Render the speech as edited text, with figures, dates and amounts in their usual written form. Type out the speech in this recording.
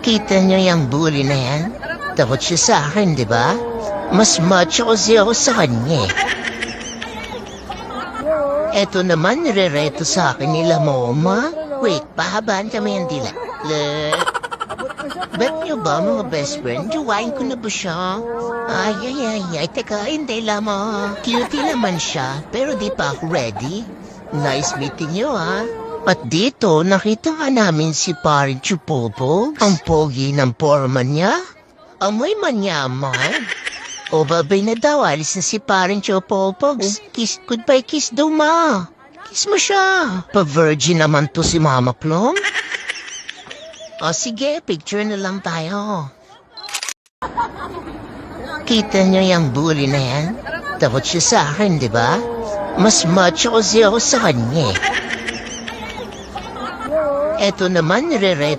Kita niyo yung bully na yan? Takot siya sa akin, di ba? Mas macho kasi ako sa kanya. Eto naman, nire-reto sa akin nila Moma. Wait, pahabaan kami ang dila. Bet niyo ba, mga best friend? Juwain ko na ba siya? Ay, teka, hindi lamang. Cutie naman siya, pero di pa ako ready. Nice meeting you, ha? At dito, nakita nga namin si Parin Chupopo. Ang pogi ng forma niya. Amoy manyaman. O babay na daw, alis na si Parin Chupopo. Kiss, goodbye kiss daw, ma. Kiss mo siya. Pa-virgin naman to si Mama Plum. O sige, picture na lang tayo. Kita niyo yung bully na yan? Takot siya sa akin, di ba? Mas macho kasi ako sa kanya. Eto naman, nire-reto